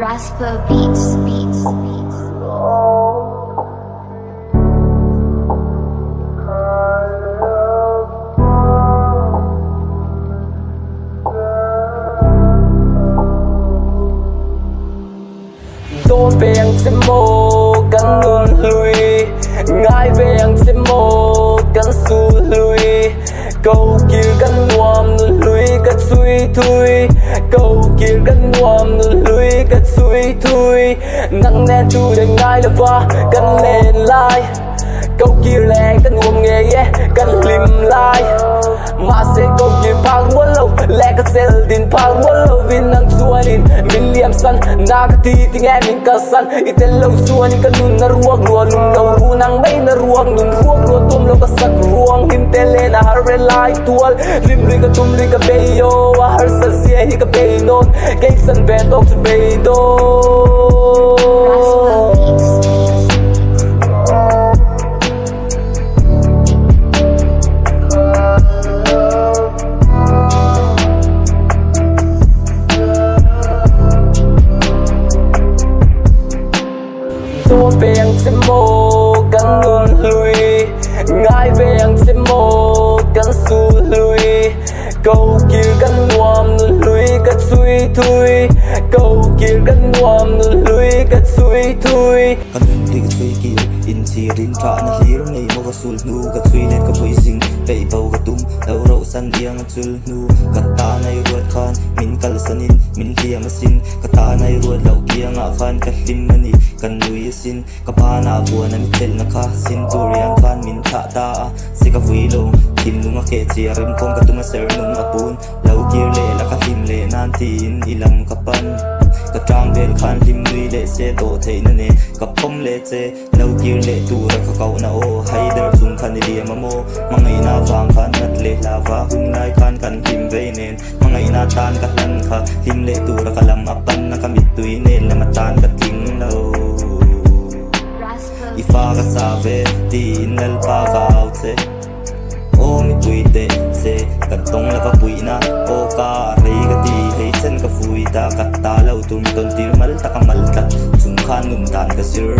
Raspa Beats. Tôi về anh sẽ mô cắn luôn lui, ngài về anh sẽ mô cắn su lui. Câu kia cắn ngoam luôn lui cắt suy thui, câu kia cắn ngoam luôn lui cắt suy thui. Nắng nè chui để ngài là va cắn lên lại, câu kia lẹ cắn ngoam nghe yeah cắn lim lại. Mà sẽ câu kia phang muốn lâu lẹ cắt sẽ tin phang muốn lâu vì nắng suanin min liam san nakati tinga min kasan itel lâu suanin kanun na ruwag luan lâu unang may na ruwag nun ruwag lo tum lo kasak ruwang hintele na harre lai tual limri ka tumri ka beyo har sa siya hi ka beynon kay san betok sa beydo. Tôi về anh sẽ mô cắn luôn lui, ngài về anh sẽ mô cắn su lui. Câu kia cắn ngoam luôn lui cắt suy thui, câu kia cắn ngoam luôn lui cắt suy thui. Kanun di ka suy kiyo insirin tra na hiro ngay mo kasul nu ka suy net ka voicing kay bau ka tum daw raw san iyang sul nu kata na ruat khan min kalsanin min liya masin kata na ruat law kia nga khan ka limani kan luisin kapana buwan na mitel na ka sinturian khan min tha ta si ka fuilo kim nu nga ke chiarim kong ka tumaser nung apun law kir le la ka him le nan tin ilam kapan ka trang bel khan lim nui le se to thei na ne ka pom le che law kir le tu ra ka kau na o haider sung khan li mamo mangai na wang khan nat le lava hun nai khan kan him ve nen mangai na tan ka lan kha him le tu ra ka lam apan na kamit tui ne la matan ka ting lo ifa ka save tin lal pa gao che o mi tuite se kan tong la ka pui na o ka rei ka ti hei chen ka fui ta ka ta lau tum ton tir mal ta ka mal ta chung khan num dan ka sir